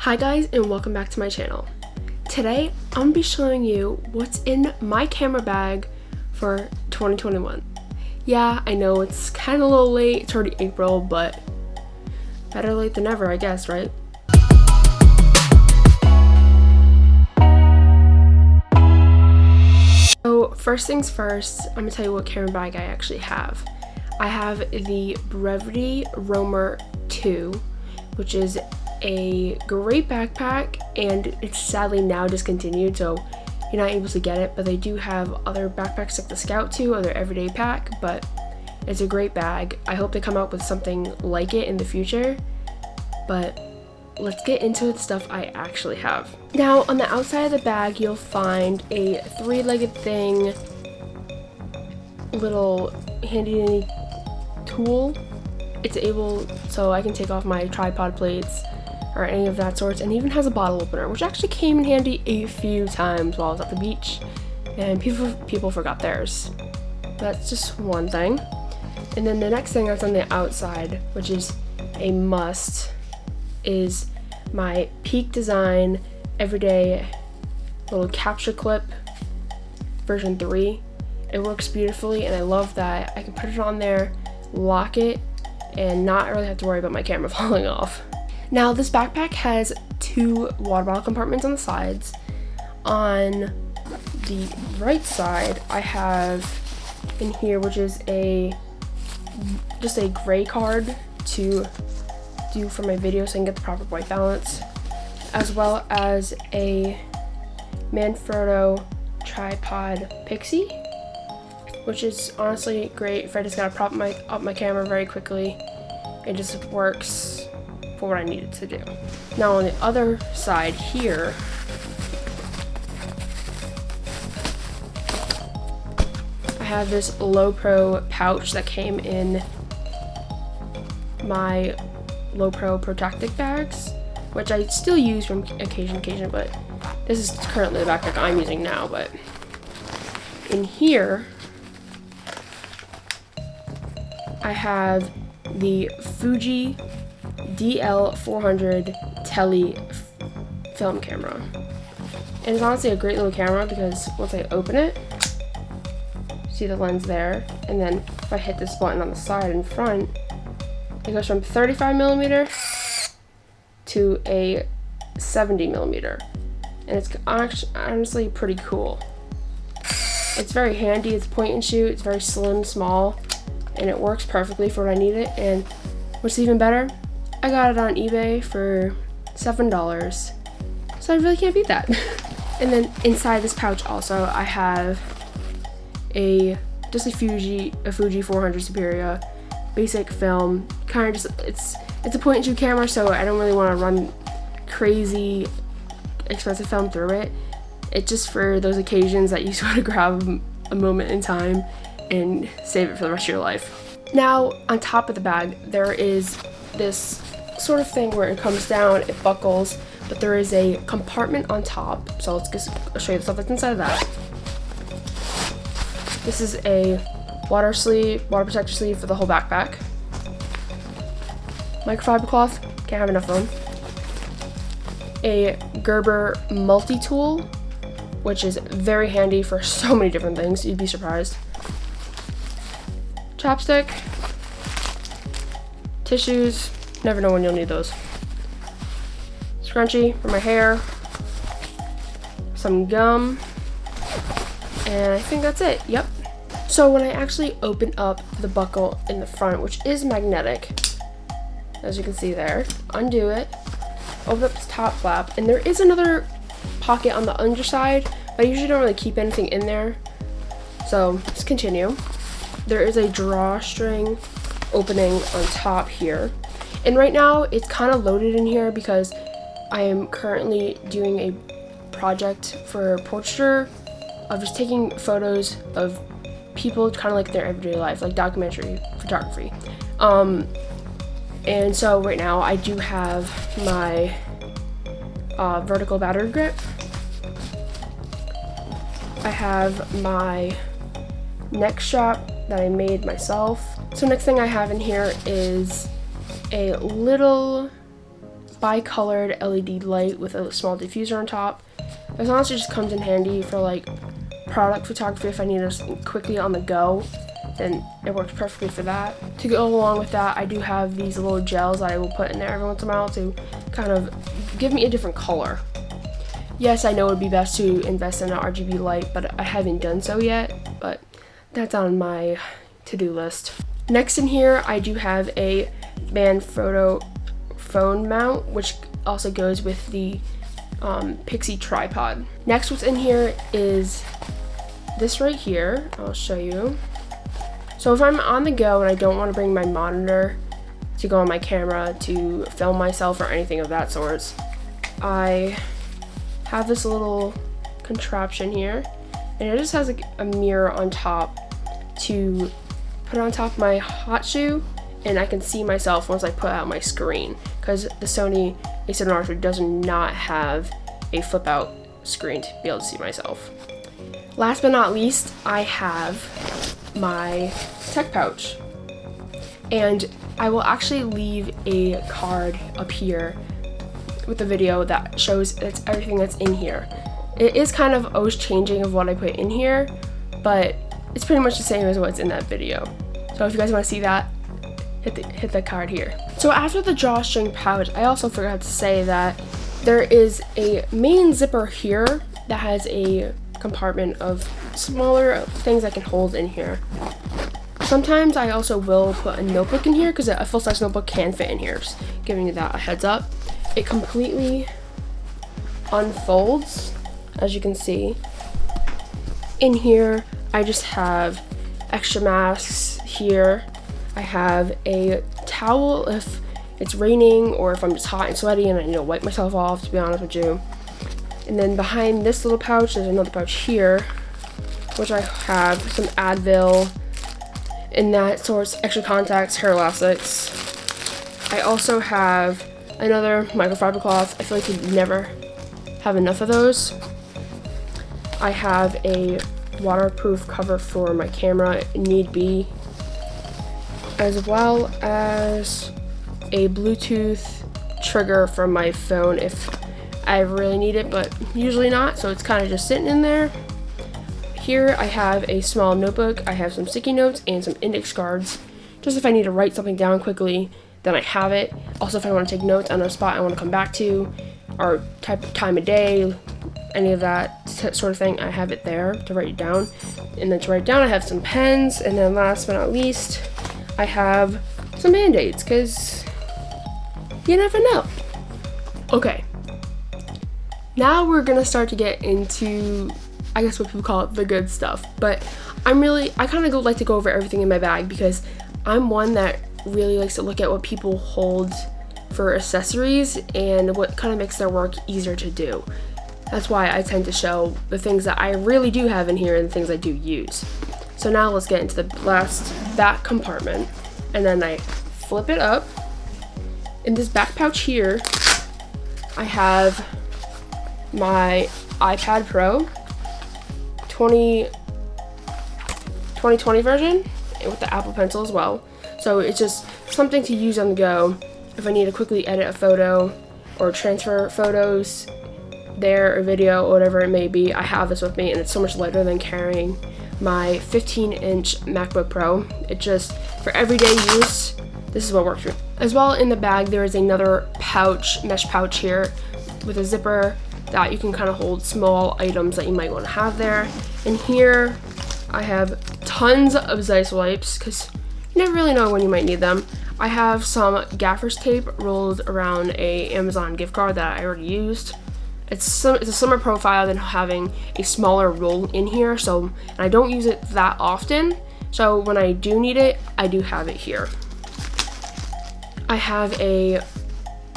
Hi guys, and welcome back to my channel. Today I'm gonna be showing you what's in my camera bag for 2021. Yeah, I know it's kind of a little late, it's already April, but better late than never, I guess, right? So first things first, I'm gonna tell you what camera bag I actually have. I have the Brevite Roamer 2, which is a great backpack, and it's sadly now discontinued, so you're not able to get it, but they do have other backpacks like the Scout 2 or their everyday pack, but it's a great bag. I hope they come out with something like it in the future, but let's get into the stuff I actually have. Now, on the outside of the bag, you'll find a three-legged thing, little handy tool. It's able, so I can take off my tripod plates or any of that sorts, and even has a bottle opener, which actually came in handy a few times while I was at the beach, and people forgot theirs. That's just one thing. And then the next thing that's on the outside, which is a must, is my Peak Design everyday little capture clip version 3. It works beautifully, and I love that I can put it on there, lock it, and not really have to worry about my camera falling off. Now, this backpack has two water bottle compartments on the sides. On the right side, I have in here, which is just a gray card to do for my video so I can get the proper white balance, as well as a Manfrotto tripod Pixie, which is honestly great if I just gotta prop up my camera very quickly. It just works for what I needed to do. Now on the other side here, I have this Low Pro pouch that came in my Low Pro protective bags, which I still use from occasion to occasion, but this is currently the backpack I'm using now. But in here, I have the Fuji DL400 Tele film camera. And it's honestly a great little camera because once I open it, see the lens there, and then if I hit this button on the side and front, it goes from 35mm to a 70mm, and it's honestly pretty cool. It's very handy, it's point and shoot, it's very slim, small, and it works perfectly for what I need it. And what's even better, I got it on eBay for $7, so I really can't beat that. And then inside this pouch also, I have just a Fuji 400 Superior basic film. Kind of just, it's a point and shoot camera, so I don't really want to run crazy expensive film through it. It's just for those occasions that you just want to grab a moment in time and save it for the rest of your life. Now, on top of the bag, there is this sort of thing where it comes down, it buckles, but there is a compartment on top. So I'll show you the stuff that's inside of that. This is a water protector sleeve for the whole backpack. Microfiber cloth, can't have enough of them. A Gerber multi-tool, which is very handy for so many different things, you'd be surprised. Chapstick, tissues, never know when you'll need those. Scrunchie for my hair, some gum, and I think that's it. Yep. So when I actually open up the buckle in the front, which is magnetic, as you can see there, undo it, open up the top flap, and there is another pocket on the underside, but I usually don't really keep anything in there. So let's continue. There is a drawstring opening on top here. And right now it's kind of loaded in here because I am currently doing a project for portraiture of just taking photos of people kind of like their everyday life, like documentary photography. And so right now I do have my vertical battery grip. I have my neck strap that I made myself. So next thing I have in here is a little bi-colored LED light with a small diffuser on top. As long as it just comes in handy for like product photography, if I need it quickly on the go, then it works perfectly for that. To go along with that, I do have these little gels that I will put in there every once in a while to kind of give me a different color. Yes, I know it would be best to invest in an RGB light, but I haven't done so yet, but that's on my to-do list. Next in here, I do have a Manfrotto phone mount, which also goes with the Pixie tripod. Next, what's in here is this right here. I'll show you. So if I'm on the go and I don't want to bring my monitor to go on my camera to film myself or anything of that sort, I have this little contraption here, and it just has like a mirror on top to put on top of my hot shoe, and I can see myself once I put out my screen, because the Sony A7R III does not have a flip out screen to be able to see myself. Last but not least, I have my tech pouch, and I will actually leave a card up here with a video that shows it's everything that's in here. It is kind of always changing of what I put in here, but it's pretty much the same as what's in that video. So if you guys want to see that, hit the card here. So after the drawstring pouch, I also forgot to say that there is a main zipper here that has a compartment of smaller things I can hold in here. Sometimes I also will put a notebook in here because a full-size notebook can fit in here, just giving you that a heads up. It completely unfolds, as you can see. In here, I just have extra masks here. I have a towel if it's raining or if I'm just hot and sweaty and I need to wipe myself off, to be honest with you. And then behind this little pouch, there's another pouch here, which I have some Advil and that sorts, extra contacts, hair elastics. I also have another microfiber cloth. I feel like you never have enough of those. I have a waterproof cover for my camera, need be, as well as a Bluetooth trigger for my phone if I really need it, but usually not, so it's kind of just sitting in there. Here I have a small notebook. I have some sticky notes and some index cards, just if I need to write something down quickly, then I have it. Also, if I want to take notes on a spot I want to come back to, or type of time of day, any of that sort of thing, I have it there to write it down. And then to write it down, I have some pens, and then last but not least, I have some Band-Aids, because you never know. Okay, now we're gonna start to get into, I guess what people call it, the good stuff. But I kind of like to go over everything in my bag because I'm one that really likes to look at what people hold for accessories and what kind of makes their work easier to do. That's why I tend to show the things that I really do have in here and the things I do use. So now let's get into the last back compartment, and then I flip it up. In this back pouch here, I have my iPad Pro 2020 version with the Apple Pencil as well. So it's just something to use on the go if I need to quickly edit a photo or transfer photos there or video or whatever it may be. I have this with me, and it's so much lighter than carrying my 15-inch MacBook Pro. It just, for everyday use, this is what works for me. As well, in the bag there is another pouch, mesh pouch here with a zipper that you can kind of hold small items that you might want to have there. And here I have tons of Zeiss wipes because you never really know when you might need them. I have some gaffer's tape rolled around a Amazon gift card that I already used. It's a slimmer profile than having a smaller roll in here, and I don't use it that often, so when I do need it, I do have it here. I have a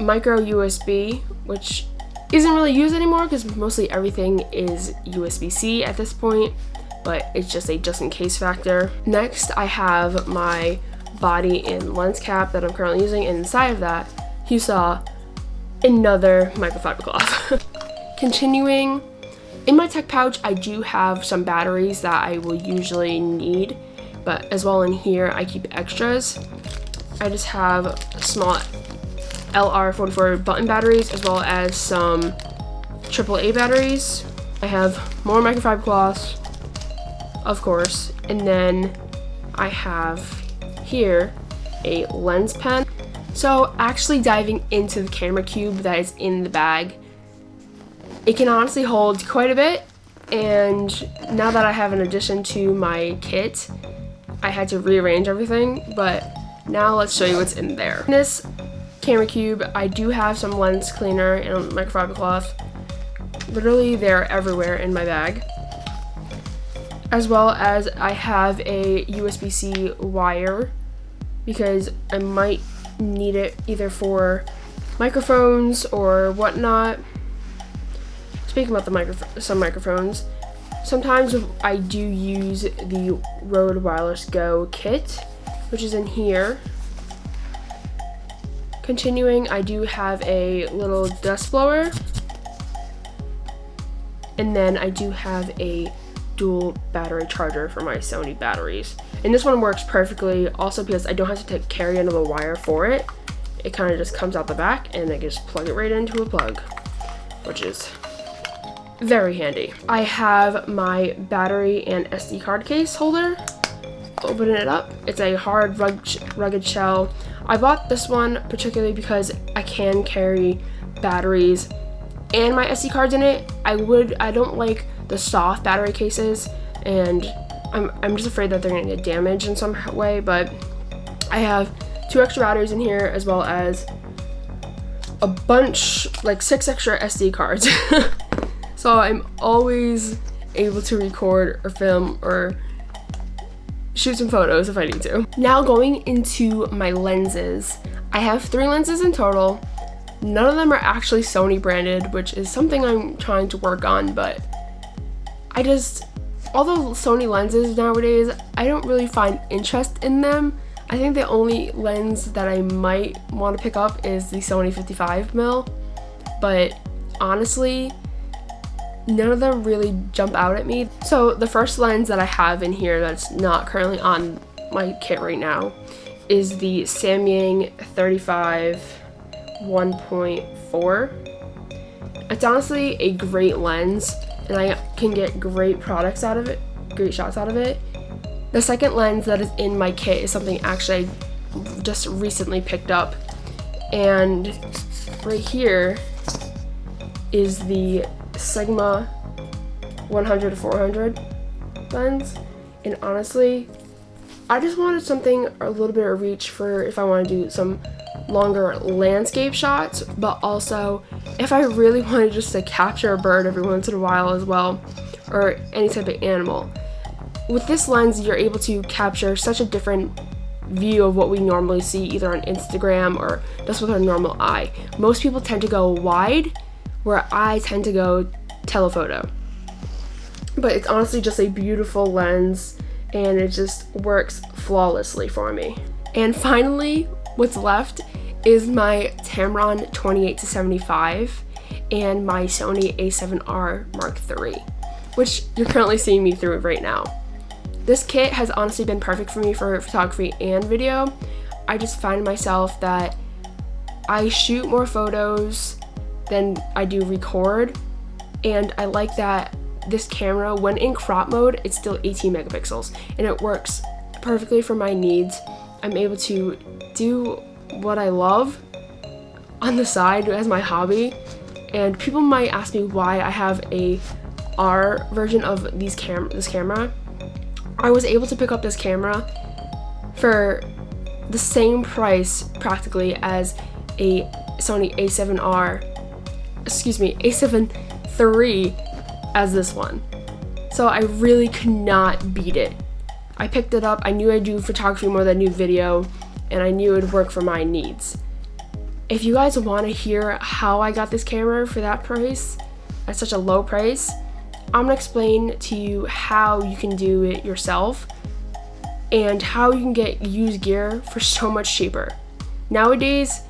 micro USB, which isn't really used anymore because mostly everything is USB-C at this point, but it's just a just-in-case factor. Next, I have my body and lens cap that I'm currently using, and inside of that, you saw another microfiber cloth. Continuing, in my tech pouch, I do have some batteries that I will usually need, but as well in here, I keep extras. I just have a small LR44 button batteries, as well as some AAA batteries. I have more microfiber cloths, of course, and then I have here a lens pen. So actually diving into the camera cube that is in the bag, it can honestly hold quite a bit, and now that I have an addition to my kit, I had to rearrange everything, but now let's show you what's in there. In this camera cube, I do have some lens cleaner and microfiber cloth. Literally, they're everywhere in my bag. As well as I have a USB-C wire because I might need it either for microphones or whatnot. Speaking about some microphones, sometimes I do use the Rode Wireless Go kit, which is in here. Continuing, I do have a little dust blower, and then I do have a dual battery charger for my Sony batteries. And this one works perfectly also because I don't have to carry another wire for it. It kind of just comes out the back and I just plug it right into a plug, which is very handy. I have my battery and SD card case holder. Open it up. It's a hard rugged shell. I bought this one particularly because I can carry batteries and my SD cards in it. I don't like the soft battery cases, and I'm just afraid that they're gonna get damaged in some way, but I have 2 extra batteries in here, as well as a bunch, like 6 extra SD cards. So I'm always able to record or film or shoot some photos if I need to. Now going into my lenses, I have 3 lenses in total. None of them are actually Sony branded, which is something I'm trying to work on, but although Sony lenses nowadays, I don't really find interest in them. I think the only lens that I might want to pick up is the Sony 55mm, but honestly, none of them really jump out at me. So the first lens that I have in here that's not currently on my kit right now is the Samyang 35 1.4. It's honestly a great lens, and I can get great shots out of it. The second lens that is in my kit is something actually I just recently picked up, and right here is the Sigma 100-400 lens, and honestly, I just wanted something a little bit of reach for if I want to do some longer landscape shots, but also if I really wanted just to capture a bird every once in a while as well, or any type of animal. With this lens, you're able to capture such a different view of what we normally see either on Instagram or just with our normal eye. Most people tend to go wide, where I tend to go telephoto. But it's honestly just a beautiful lens, and it just works flawlessly for me. And finally, what's left is my Tamron 28-75 and my Sony a7R Mark III, which you're currently seeing me through right now. This kit has honestly been perfect for me for photography and video. I just find myself that I shoot more photos than I do record, and I like that this camera, when in crop mode, it's still 18 megapixels, and it works perfectly for my needs. I'm able to do what I love on the side as my hobby, and people might ask me why I have a R version of this camera. I was able to pick up this camera for the same price practically as a Sony a7 III as this one. So I really could not beat it. I picked it up, I knew I'd do photography more than I do video, and I knew it would work for my needs. If you guys want to hear how I got this camera for that price, at such a low price, I'm gonna explain to you how you can do it yourself and how you can get used gear for so much cheaper. Nowadays,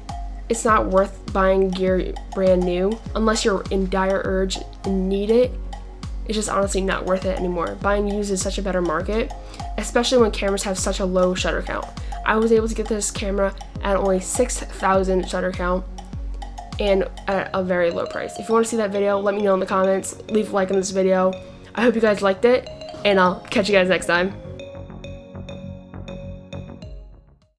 it's not worth buying gear brand new unless you're in dire urge and need it. It's just honestly not worth it anymore. Buying used is such a better market, especially when cameras have such a low shutter count. I was able to get this camera at only 6,000 shutter count, and at a very low price. If you want to see that video, let me know in the comments. Leave a like on this video. I hope you guys liked it, and I'll catch you guys next time.